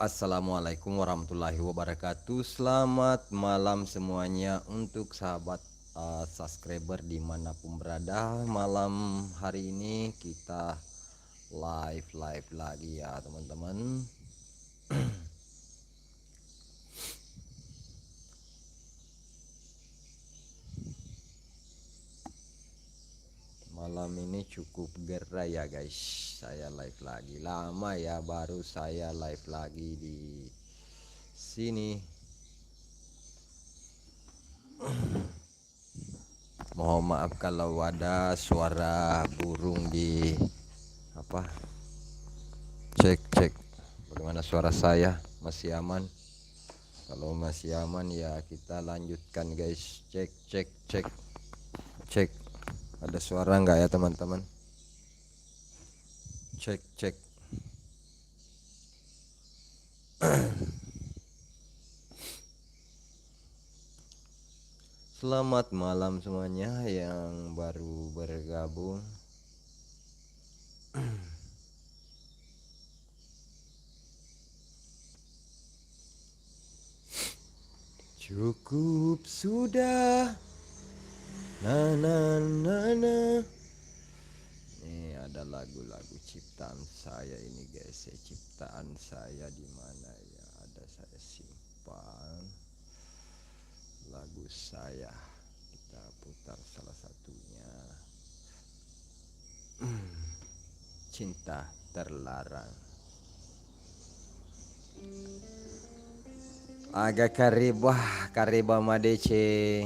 Assalamualaikum warahmatullahi wabarakatuh. Selamat malam semuanya untuk sahabat subscriber dimanapun berada. Malam hari ini kita live lagi ya teman-teman. Malam ini cukup gerai ya guys. Saya live lagi. Lama ya baru saya live lagi di sini. Mohon maaf kalau ada suara burung di apa. Cek bagaimana suara saya, masih aman? Kalau masih aman ya kita lanjutkan guys. Cek. Ada suara nggak ya teman-teman? Cek. Selamat malam semuanya yang baru bergabung. Cukup sudah. Na. Ini ada lagu-lagu ciptaan saya ini guys. Ciptaan saya di mana ya? Ada saya simpan lagu saya. Kita putar salah satunya. Cinta terlarang. Agak karibah madece.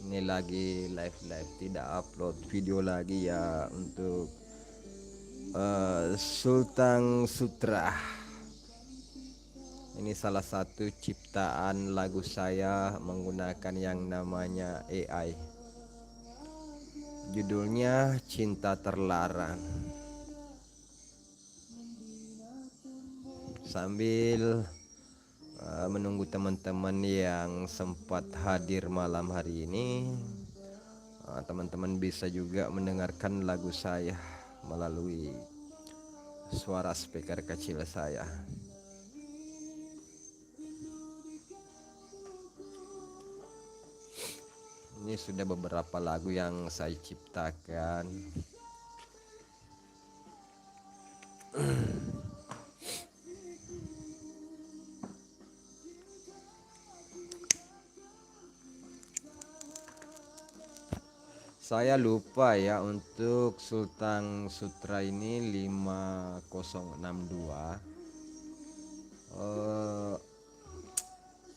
Ini lagi live tidak upload video lagi ya untuk Sultan Sutra. Ini salah satu ciptaan lagu saya menggunakan yang namanya AI. Judulnya Cinta Terlarang. Sambil menunggu teman-teman yang sempat hadir malam hari ini, teman-teman bisa juga mendengarkan lagu saya melalui suara speaker kecil saya. Ini sudah beberapa lagu yang saya ciptakan. Saya lupa ya untuk Sultan Sutra ini 5062.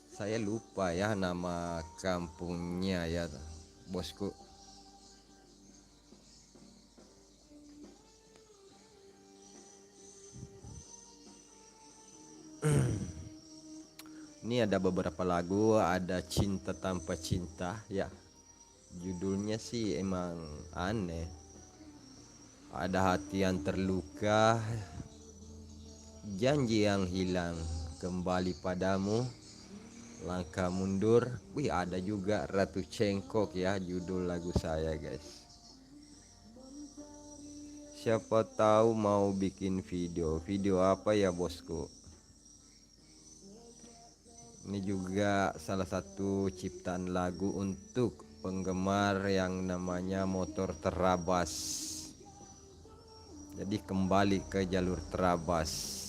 Saya lupa ya nama kampungnya ya bosku. Ini ada beberapa lagu, ada Cinta Tanpa Cinta ya. Judulnya sih emang aneh. Ada Hati Yang Terluka, Janji Yang Hilang, Kembali Padamu, Langkah Mundur. Wih, ada juga Ratu Cengkok ya judul lagu saya guys. Siapa tahu mau bikin video apa ya bosku. Ini juga salah satu ciptaan lagu untuk penggemar yang namanya motor terabas. Jadi kembali ke jalur terabas.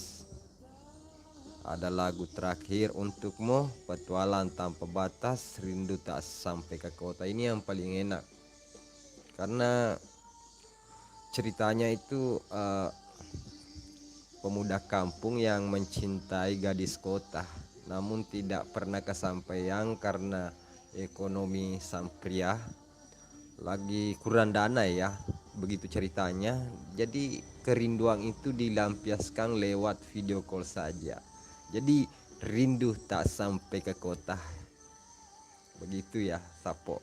Ada lagu terakhir untukmu, Petualang Tanpa Batas, Rindu Tak Sampai ke Kota. Ini yang paling enak karena ceritanya itu pemuda kampung yang mencintai gadis kota, namun tidak pernah kesampaian karena ekonomi sang pria lagi kurang dana ya, begitu ceritanya. Jadi kerinduan itu dilampiaskan lewat video call saja. Jadi rindu tak sampai ke kota, begitu ya Sapo.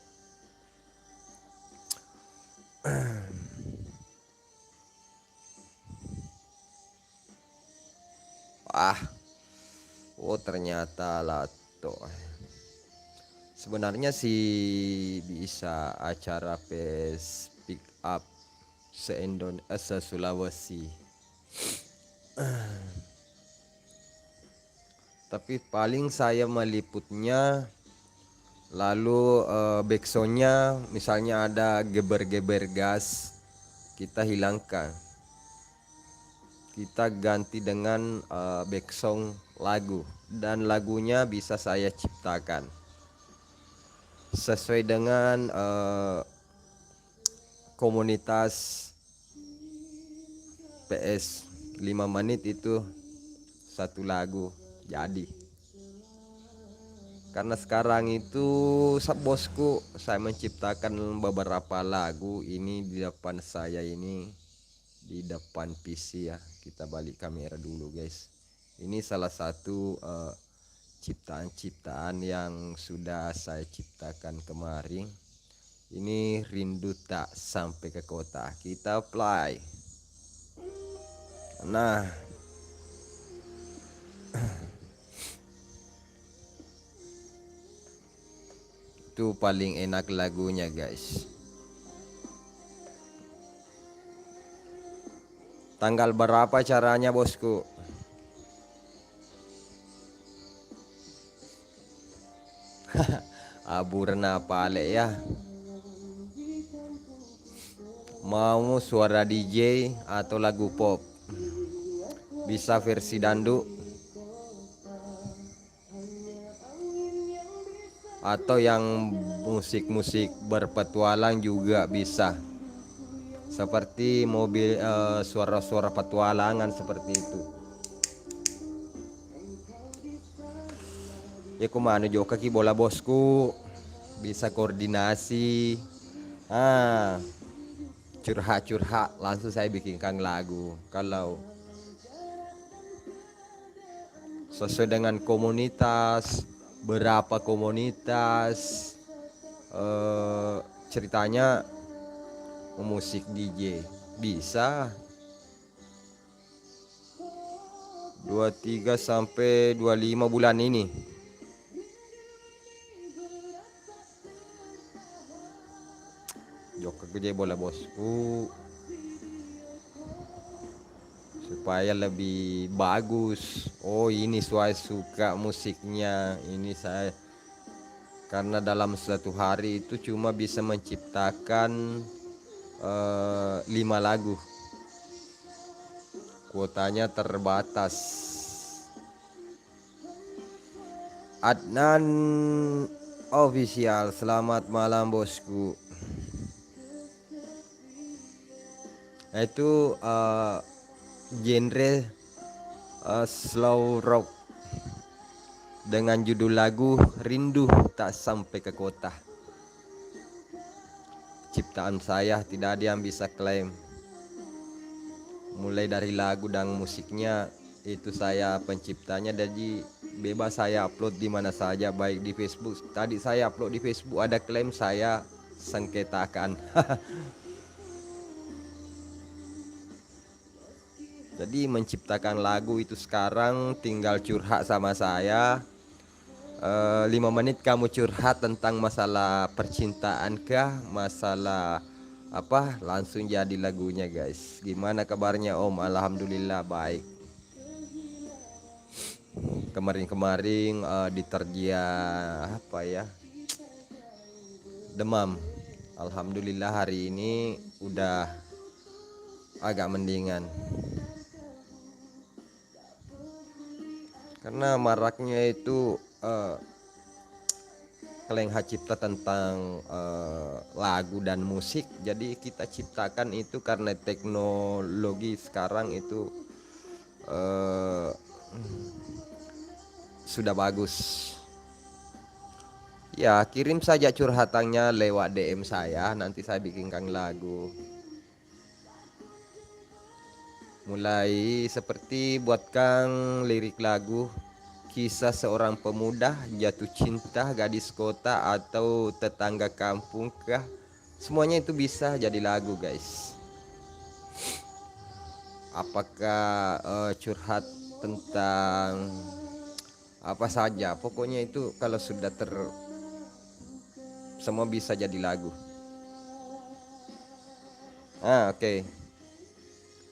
Ternyata Lato. Sebenarnya sih bisa acara pick up se-Sulawesi. Tapi paling saya meliputnya lalu backsoundnya misalnya ada geber-geber gas, kita hilangkan, kita ganti dengan backsound lagu, dan lagunya bisa saya ciptakan sesuai dengan komunitas PS 5 menit itu satu lagu jadi. Karena sekarang itu bosku, saya menciptakan beberapa lagu ini di depan saya ini, di depan PC ya. Kita balik kamera dulu guys. Ini salah satu ciptaan-ciptaan yang sudah saya ciptakan kemarin. Ini rindu tak sampai ke kota. Kita play. Nah, itu paling enak lagunya guys. Tanggal berapa caranya bosku? Aburna pale ya. Mau suara DJ atau lagu pop? Bisa versi dandu atau yang musik-musik berpetualang juga bisa. Seperti mobil suara-suara petualangan seperti itu. Ya kumano juga kaki bola bosku, bisa koordinasi. Curhat-curhat langsung saya bikinkan lagu. Kalau sesuai dengan komunitas, berapa komunitas, ceritanya musik DJ bisa 23 sampai 25 bulan ini. Jok gede bola bosku supaya lebih bagus. Oh ini saya suka musiknya. Ini saya karena dalam satu hari itu cuma bisa menciptakan 5 lagu. Kuotanya terbatas. Adnan Official, selamat malam bosku. Itu genre slow rock dengan judul lagu Rindu Tak Sampai ke Kota. Ciptaan saya, tidak ada yang bisa klaim. Mulai dari lagu dan musiknya itu saya penciptanya, jadi bebas saya upload di mana saja, baik di Facebook. Tadi saya upload di Facebook ada klaim, saya sengketakan. Jadi menciptakan lagu itu sekarang tinggal curhat sama saya. 5 menit kamu curhat tentang masalah percintaan kah, masalah apa, langsung jadi lagunya guys. Gimana kabarnya Om? Alhamdulillah baik. Kemarin-kemarin diterja apa ya, demam. Alhamdulillah hari ini udah agak mendingan. Karena maraknya itu kelengah cipta tentang lagu dan musik, jadi kita ciptakan itu karena teknologi sekarang itu sudah bagus. Ya kirim saja curhatannya lewat DM saya, nanti saya bikinkan lagu. Mulai seperti buatkan lirik lagu kisah seorang pemuda jatuh cinta, gadis kota atau tetangga kampung kah, semuanya itu bisa jadi lagu guys. Apakah curhat tentang apa saja, pokoknya itu kalau sudah semua bisa jadi lagu. Oke.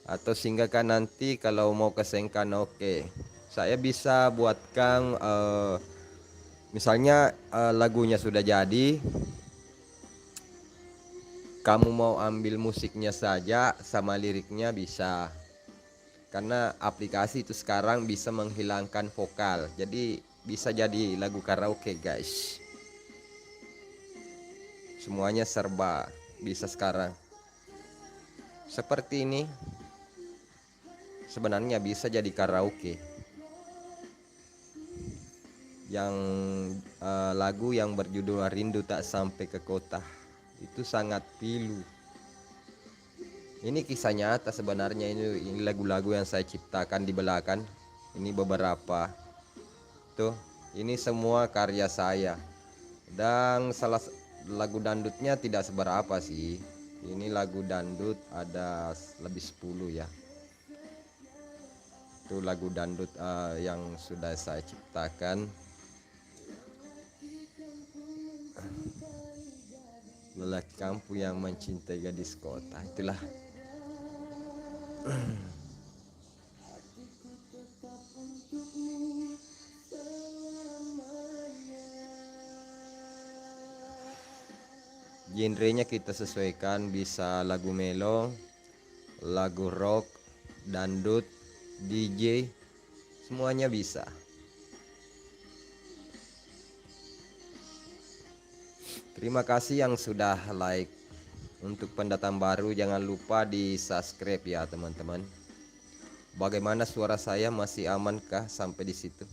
Atau singgahkan nanti kalau mau ke Sengkan, oke. Saya bisa buatkan misalnya lagunya sudah jadi, kamu mau ambil musiknya saja sama liriknya bisa. Karena aplikasi itu sekarang bisa menghilangkan vokal. Jadi bisa jadi lagu karaoke, guys. Semuanya serba bisa sekarang. Seperti ini sebenarnya bisa jadi karaoke. Yang lagu yang berjudul Rindu Tak Sampai ke Kota itu sangat pilu. Ini kisah nyata sebenarnya, ini lagu-lagu yang saya ciptakan di belakang. Ini beberapa tuh, ini semua karya saya. Dan lagu dangdutnya tidak seberapa sih. Ini lagu dangdut ada lebih 10 ya. Itu lagu dangdut yang sudah saya ciptakan. Lelaki kampung yang mencintai gadis kota, itulah. Genrenya kita sesuaikan, bisa lagu melo, lagu rock, dangdut, DJ, semuanya bisa. Terima kasih yang sudah like. Untuk pendatang baru jangan lupa di subscribe ya teman-teman. Bagaimana suara saya, masih amankah sampai di situ?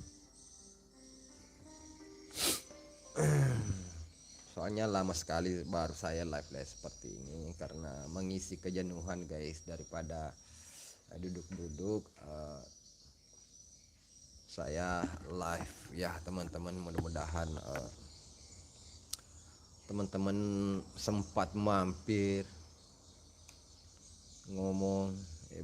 Soalnya lama sekali baru saya live seperti ini karena mengisi kejenuhan guys, daripada duduk-duduk. Saya live ya teman-teman, mudah-mudahan teman-teman sempat mampir ngomong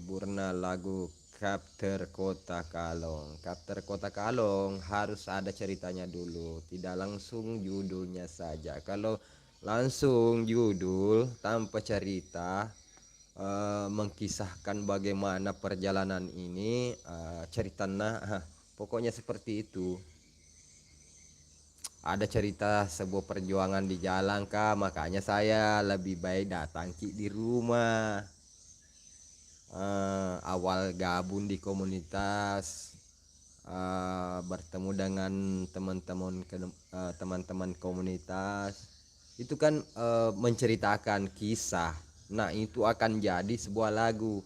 Burna lagu Kapter Kota Kalong. Kapter Kota Kalong harus ada ceritanya dulu, tidak langsung judulnya saja. Kalau langsung judul tanpa cerita, mengkisahkan bagaimana perjalanan ini, ceritanya pokoknya seperti itu. Ada cerita sebuah perjuangan di jalan kah, makanya saya lebih baik datang di rumah. Awal gabung di komunitas, bertemu dengan teman-teman komunitas itu kan menceritakan kisah. Nah itu akan jadi sebuah lagu,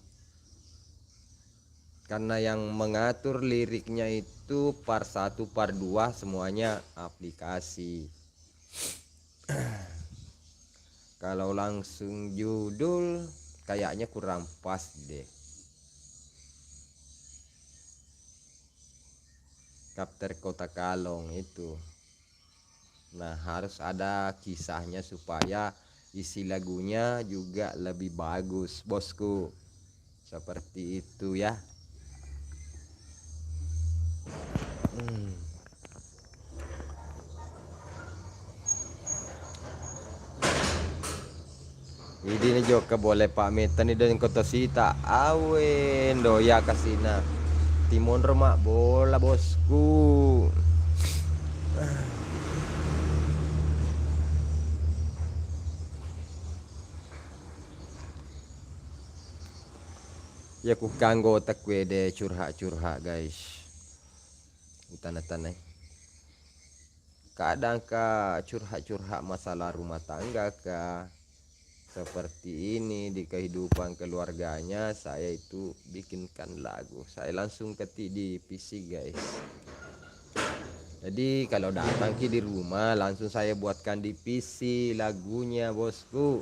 karena yang mengatur liriknya itu part 1 part 2 semuanya aplikasi. Kalau langsung judul kayaknya kurang pas deh. Kapter Kota Kalong itu, nah harus ada kisahnya supaya isi lagunya juga lebih bagus bosku, seperti itu ya. Ini nih Joka boleh pamitan nih dan kota sita awen doya kasina timon remak bola bosku. Ya ku kanggo otak gue deh curhat guys, tanah-tanah kadang kak curhat masalah rumah tangga kak, seperti ini di kehidupan keluarganya. Saya itu bikinkan lagu, saya langsung ketik di PC guys. Jadi kalau datang di rumah langsung saya buatkan di PC lagunya bosku.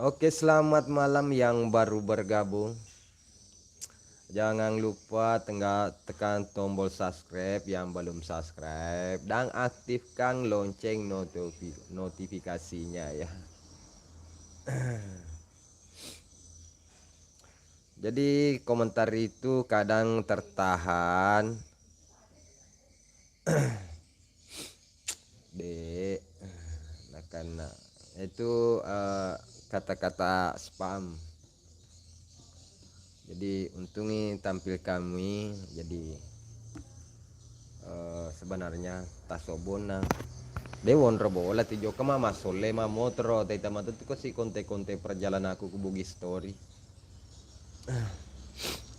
Oke, selamat malam yang baru bergabung. Jangan lupa tekan tombol subscribe yang belum subscribe dan aktifkan lonceng notifikasinya ya. Jadi komentar itu kadang tertahan. Dek, nah karena itu kata-kata spam. Jadi untungi tampil kami. Jadi sebenarnya tasobona Dewon robola ti joka mama sole ma motor ta ita matu ko si konte-konte perjalanan aku ke Bugis story.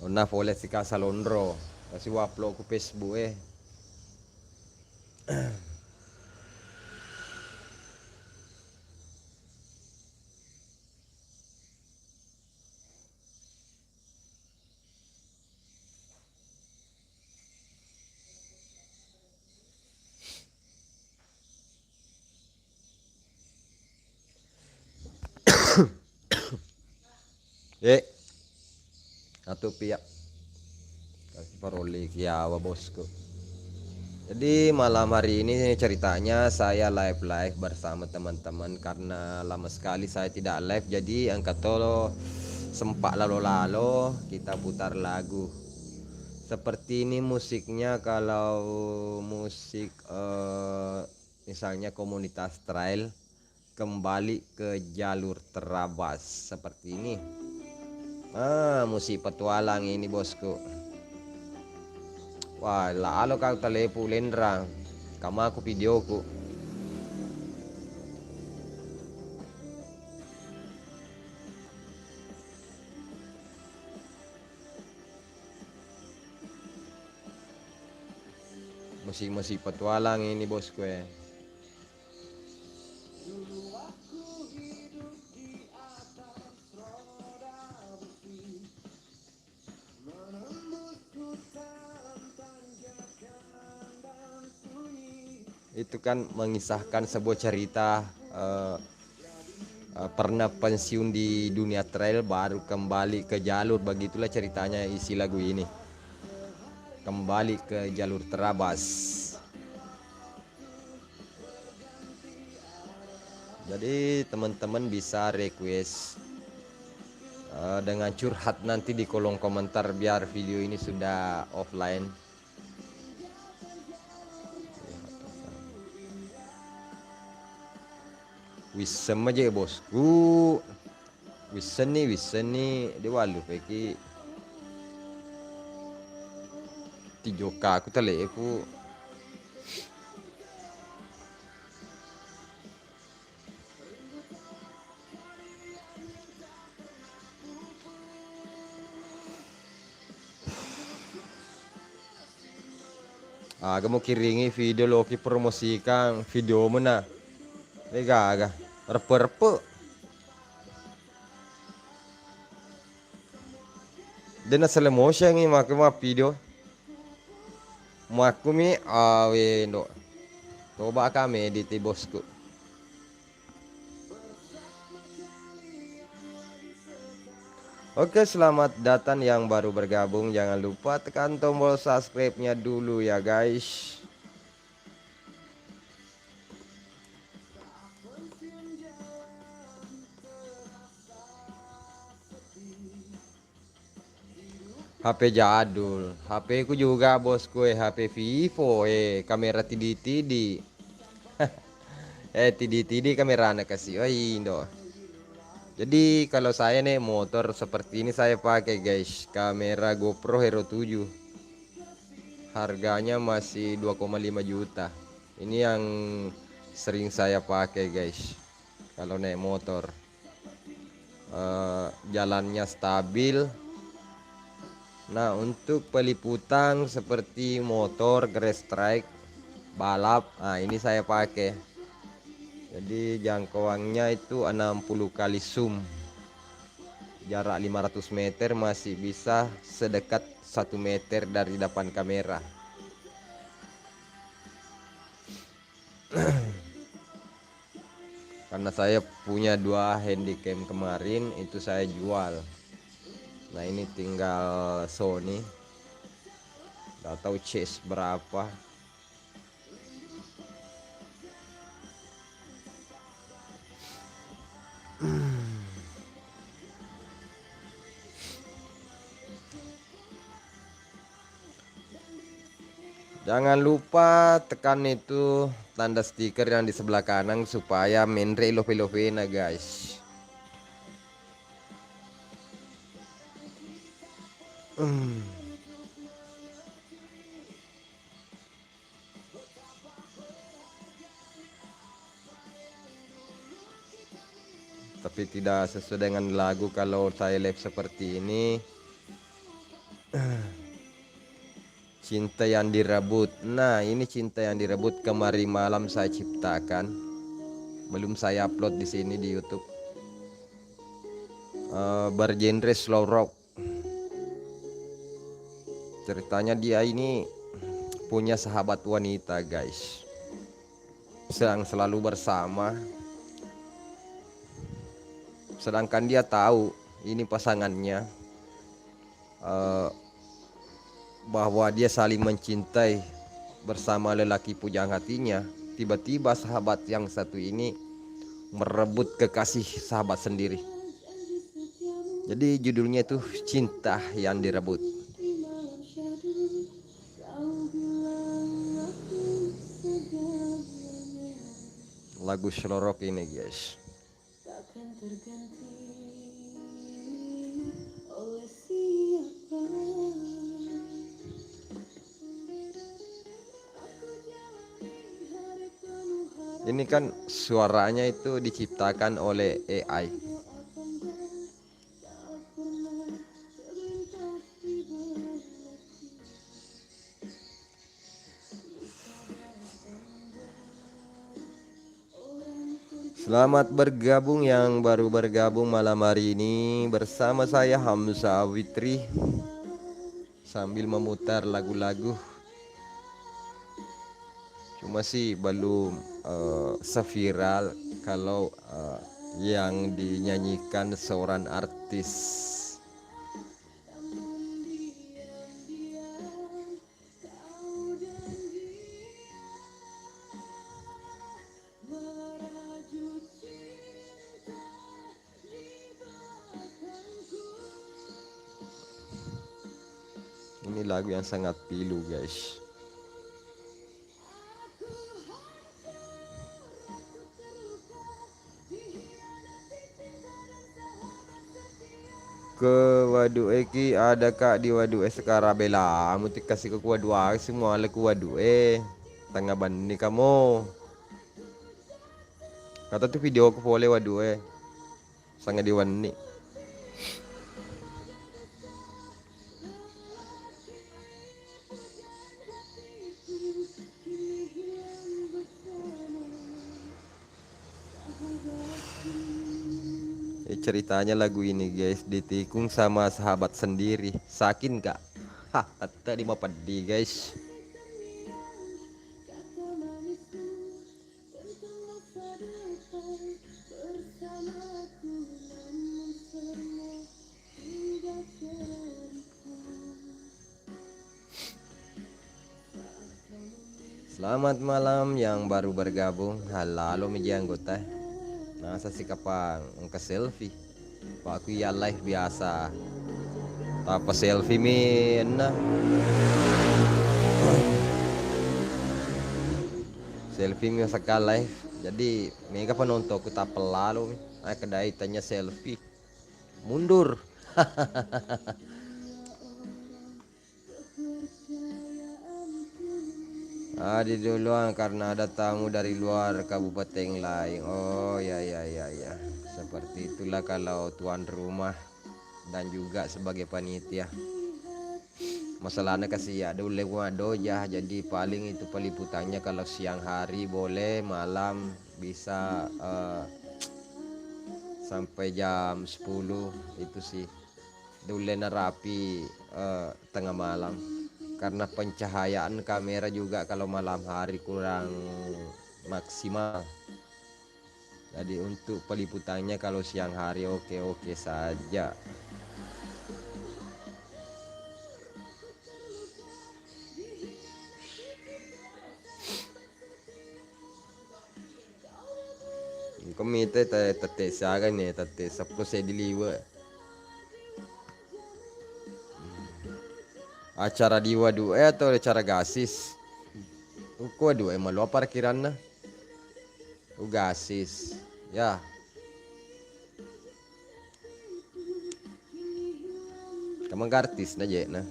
Ona fole si Kasalondro si waplo ku Facebook atau pihak kasih paroli kiawa bosku. Jadi malam hari ini ceritanya saya live bersama teman-teman karena lama sekali saya tidak live. Jadi angkat tolo sempak lalo-lalo kita putar lagu. Seperti ini musiknya kalau musik misalnya komunitas trail kembali ke jalur terabas seperti ini. Musik petualang ini bosku. Wah, laalo kau telepu lendra, kamu aku videoku. Musik-musik petualang ini bosku ya. Itu kan mengisahkan sebuah cerita pernah pensiun di dunia trail baru kembali ke jalur, begitulah ceritanya isi lagu ini. Kembali ke jalur terabas. Jadi teman-teman bisa request dengan curhat nanti di kolom komentar biar video ini sudah offline. Wisem aja ya bosku. Wisen nih dia walu peki tijoka aku telepu. Aga mau kiringi video loki promosikan video mana? Lega aga repe-repe. Dena sele motion ngi make ma video. Maku mi awe ndo. Coba kami edit bosku. Oke, selamat datang yang baru bergabung. Jangan lupa tekan tombol subscribe-nya dulu ya guys. HP jadul, HP ku juga bosku HP Vivo kamera tidi-tidi. Tidi-tidi kamera anak kasih Indo. Jadi kalau saya nih motor seperti ini saya pakai guys, kamera GoPro Hero 7. Harganya masih 2,5 juta. Ini yang sering saya pakai guys. Kalau naik motor jalannya stabil. Nah, untuk peliputan seperti motor, grass trike, balap, ini saya pakai. Jadi jangkauannya itu 60 kali zoom. Jarak 500 meter masih bisa sedekat 1 meter dari depan kamera. Karena saya punya 2 handycam kemarin itu saya jual. Nah, ini tinggal Sony. Gak tahu chase berapa. Jangan lupa tekan itu tanda stiker yang di sebelah kanan supaya menre love-love nah guys. Tapi tidak sesuai dengan lagu kalau saya live seperti ini. Cinta yang direbut. Nah, ini cinta yang direbut kemarin malam saya ciptakan. Belum saya upload di sini di YouTube. Bergenre slow rock. Ceritanya dia ini punya sahabat wanita, guys. Sedang selalu bersama. Sedangkan dia tahu ini pasangannya, bahwa dia saling mencintai bersama lelaki pujang hatinya. Tiba-tiba sahabat yang satu ini merebut kekasih sahabat sendiri. Jadi judulnya itu Cinta yang Direbut. Lagu slow rock ini, guys. Ini kan suaranya itu diciptakan oleh AI. Selamat bergabung yang baru bergabung malam hari ini bersama saya Hamzah Witri, sambil memutar lagu-lagu. Cuma sih belum seviral kalau yang dinyanyikan seorang artis. Ini lagu yang sangat pilu, guys. Ke Wadu Eki ada kak di Wadu sekarang bela muti kasih ke Wadu semua le ku Wadu tengah bani kamu kata tuh video ke boleh Wadu sangat diwani. Ceritanya lagu ini, guys, ditikung sama sahabat sendiri. Sakin kak? Hah, tadi mau pedi, guys. Selamat malam yang baru bergabung. Halo media anggota. Nasa si kapang ke selfie. Pak aku ya live biasa. Tapa selfie min. Selfie mi sekali live. Jadi mega penonton aku tak pelalu. Ay kedai tanya selfie. Mundur. Di duluan karena ada tamu dari luar kabupaten lain. Oh ya ya ya ya. Seperti itulah kalau tuan rumah dan juga sebagai panitia. Masalahnya kasih ya dulu ya, jadi paling itu peliputannya kalau siang hari boleh, malam bisa sampai jam 10 itu sih. Dulu rapi tengah malam. Karena pencahayaan kamera juga kalau malam hari kurang maksimal. Jadi untuk peliputannya kalau siang hari oke saja. Komite tete saga nih tete sepuluh saya diliwa. Acara di Wadu atau acara gasis? Uko Wadu malu parkiran na? Gasis. Ya. Kamu artis aja nah.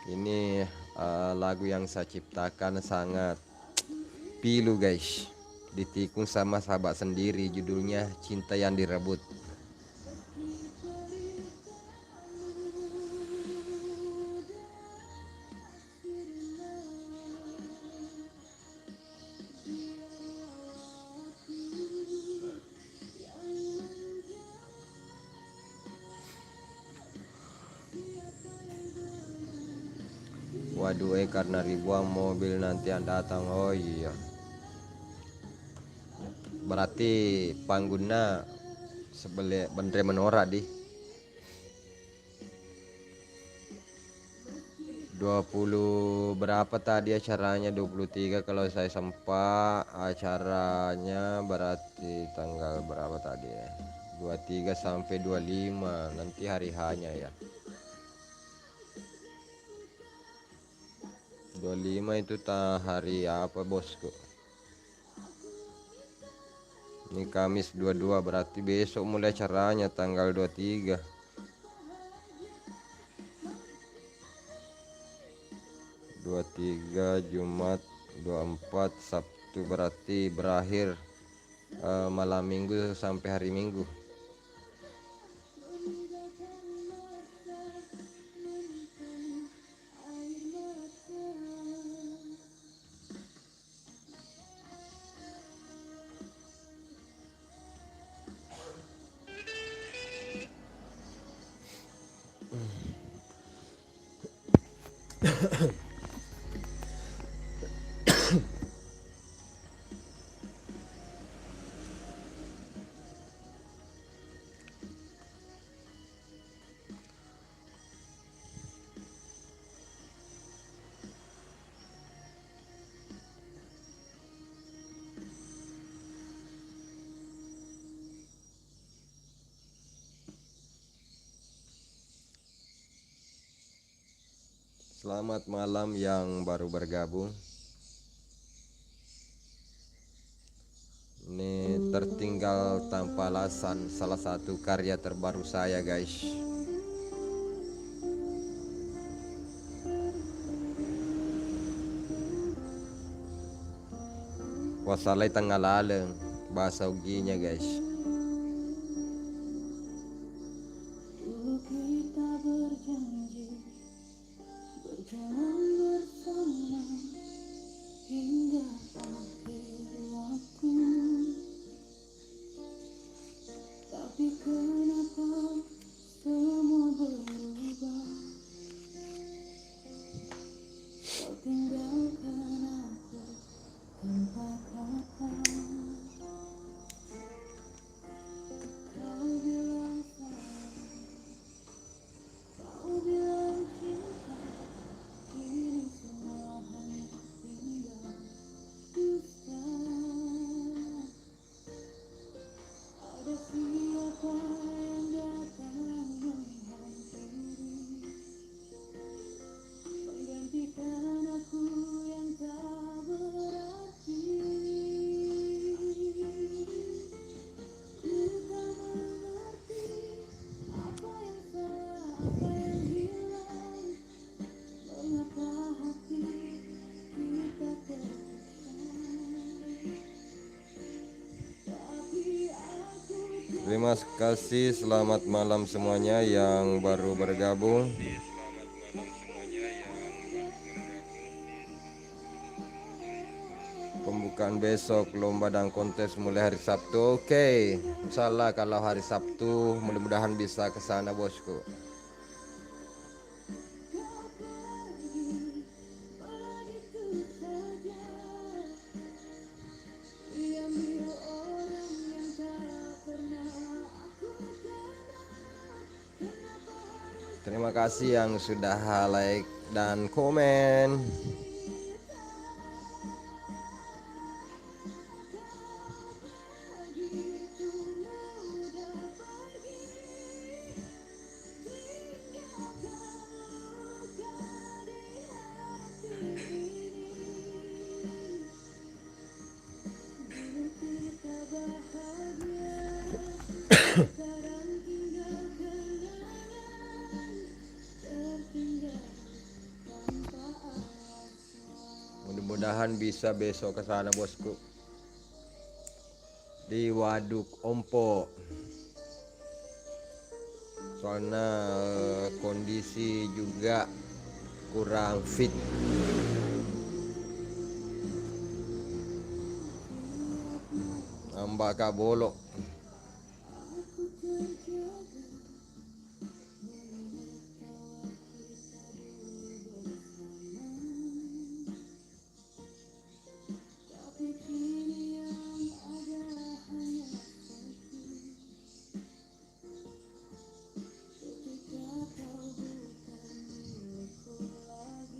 Ini lagu yang saya ciptakan sangat pilu guys. Ditikung sama sahabat sendiri, judulnya Cinta yang Direbut. Waduh, karena ribuan mobil nanti yang datang. Oh iya, berarti panggungnya sebelah Bendre Menora di 20 berapa tadi acaranya, 23 kalau saya sempat. Acaranya berarti tanggal berapa tadi ya, 23 sampai 25 nanti hari hanya ya. 25 itu hari apa bosku? Ini Kamis 22, berarti besok mulai acaranya tanggal 23. 23 Jumat, 24 Sabtu, berarti berakhir malam minggu sampai hari Minggu. Selamat malam yang baru bergabung. Ini Tertinggal Tanpa Alasan, salah satu karya terbaru saya guys. Wasalai tengah laleng bahasa uginya guys. Dulu kita berjanji berjalan bersama hingga akhir waktu, tapi kenapa semua berubah? Kau tinggalkan aku tanpa kata. Kau bilang sayang, kau bilang cinta, kini semua hanya tinggal dusta. Ada siapa yang datang menghampiri, menggantikan aku yang tak berarti. Ku tak mengerti apa yang salah, apa yang hilang, mengapa hati kita terpisah. Tapi aku Terima kasih, selamat malam semuanya yang baru bergabung. Pembukaan besok lomba dan kontes mulai hari Sabtu. Oke, insyaallah kalau hari Sabtu mudah-mudahan bisa ke sana bosku. begitu saja diambil orang yang tak pernah aku kenal. Kenapa harus Terima kasih yang sudah like dan komen. begitu mudah pergi? mudah-mudahan bisa besok ke sana bosku, di Waduk Ompo. Soalnya kondisi juga kurang fit. Ambak bolok. Aku terjaga melihat tawa kita dulu bersama. Tapi kini yang ada hanya sakit ketika kau bukan milikku lagi.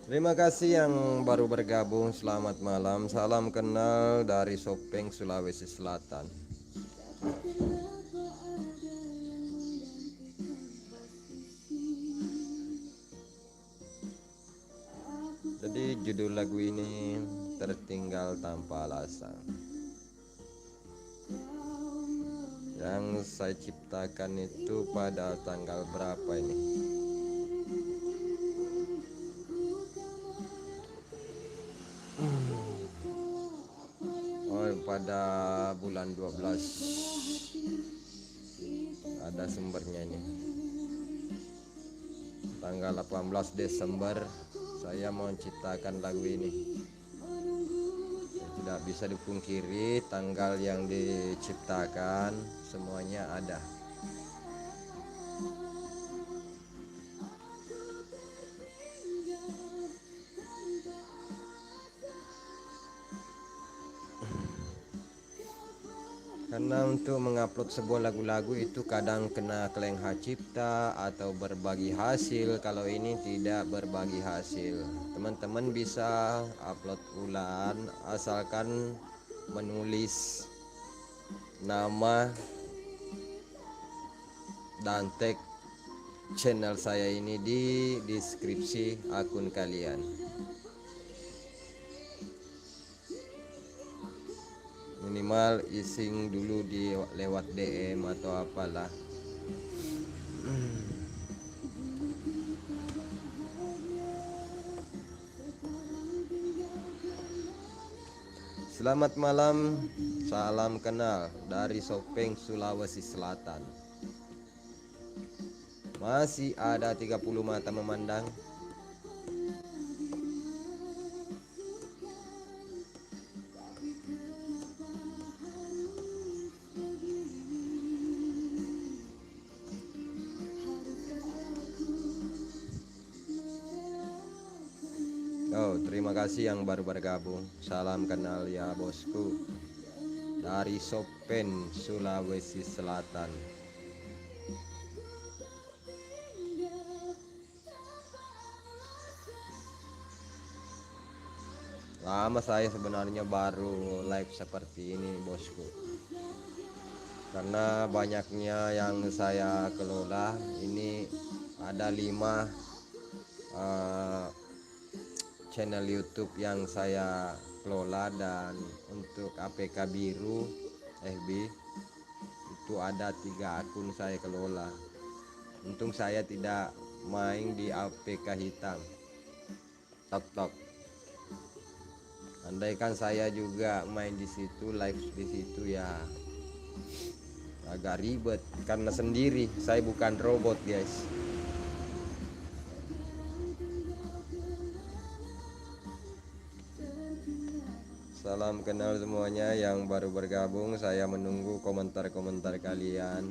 Terima kasih yang baru bergabung, selamat malam. Salam kenal dari Sopeng, Sulawesi Selatan. Tapi kenapa ada yang menggantikan posisi? Aku Jadi judul lagu ini Tertinggal Tanpa Alasan, yang saya ciptakan itu pada tanggal berapa ini? Oh, pada bulan 12. Ada sumbernya ini. Tanggal 18 Desember saya mau menciptakan lagu ini. Tidak bisa dipungkiri, tanggal yang diciptakan semuanya ada. Karena untuk mengupload sebuah lagu-lagu itu kadang kena keleng hak cipta atau berbagi hasil. Kalau ini tidak berbagi hasil, teman-teman bisa upload ulang asalkan menulis nama dan tag channel saya ini di deskripsi akun kalian. Minimal ising dulu di lewat DM atau apalah. Selamat malam, salam kenal dari Sopeng, Sulawesi Selatan. Masih ada 30 mata memandang. Oh, terima kasih yang baru bergabung. Salam kenal ya bosku. Dari Sopen, Sulawesi Selatan. Lama saya sebenarnya baru live seperti ini bosku. Karena banyaknya yang saya kelola, ini ada 5 channel YouTube yang saya kelola, dan untuk APK biru FB itu ada 3 akun saya kelola. Untung saya tidak main di APK hitam TikTok. Andaikan saya juga main di situ, live di situ, ya agak ribet karena sendiri. Saya bukan robot guys. Salam kenal semuanya yang baru bergabung. Saya menunggu komentar-komentar kalian.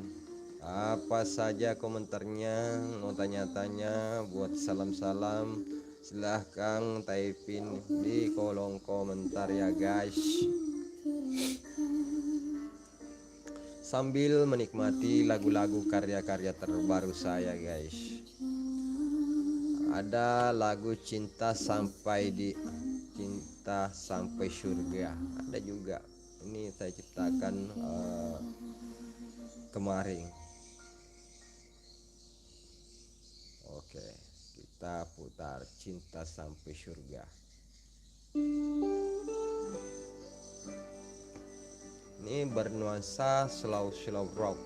Apa saja komentarnya, mau tanya-tanya, buat salam-salam, silahkan typing di kolom komentar ya guys. Sambil menikmati lagu-lagu karya-karya terbaru saya guys. Ada lagu Cinta Sampai Surga, ada juga. Ini saya ciptakan kemarin. Oke, kita putar Cinta Sampai Surga. Ini bernuansa slow rock.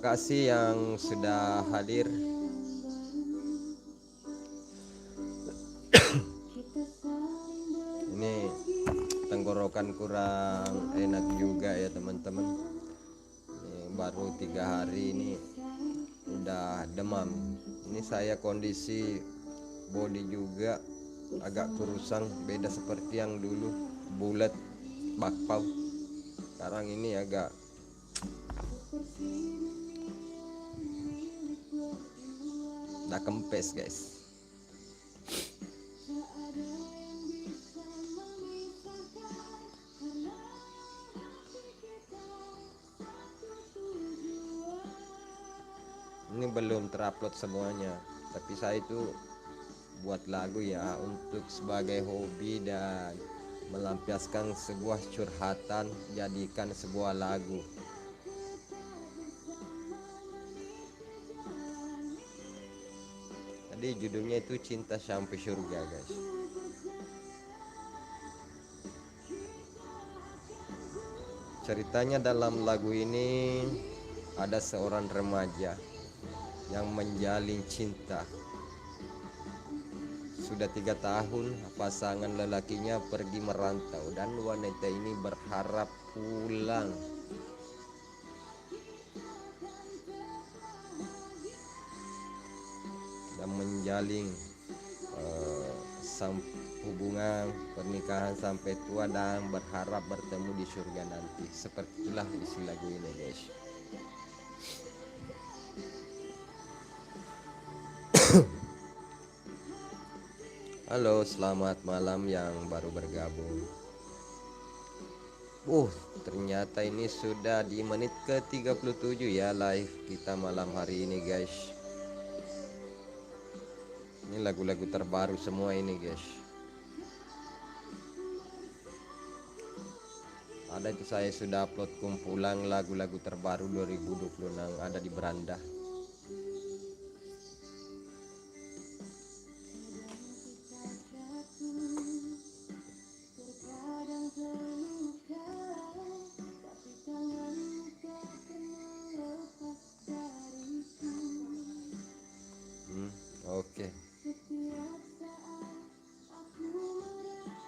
kasih yang sudah hadir. kita saling Ini tenggorokan kurang enak juga ya teman-teman. Ini baru 3 hari ini udah demam. Ini saya kondisi body juga agak kurusan, beda seperti yang dulu bulat bakpao. Sekarang ini agak udah kempes guys. Ini belum terupload semuanya, tapi saya itu buat lagu ya untuk sebagai hobi dan melampiaskan sebuah curhatan, jadikan sebuah lagu. Tadi judulnya itu Cinta Sampai Surga guys. Ceritanya dalam lagu ini ada seorang remaja yang menjalin cinta. Sudah 3 tahun pasangan lelakinya pergi merantau dan wanita ini berharap pulang. Dan menjalin hubungan pernikahan sampai tua dan berharap bertemu di surga nanti. Seperti itulah isi lagu ini guys. Halo, selamat malam yang baru bergabung. Ternyata ini sudah di menit ke 37 ya live kita malam hari ini guys. Ini lagu-lagu terbaru semua ini guys. Ada itu saya sudah upload kumpulan lagu-lagu terbaru 2026 ada di beranda.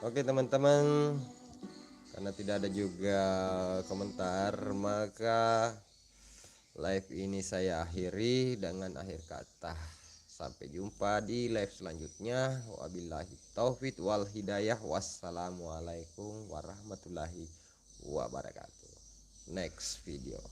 Oke teman-teman, karena tidak ada juga komentar, maka live ini saya akhiri dengan akhir kata. Sampai jumpa di live selanjutnya. Wabillahi taufiq wal hidayah. Wassalamualaikum warahmatullahi wabarakatuh. Next video.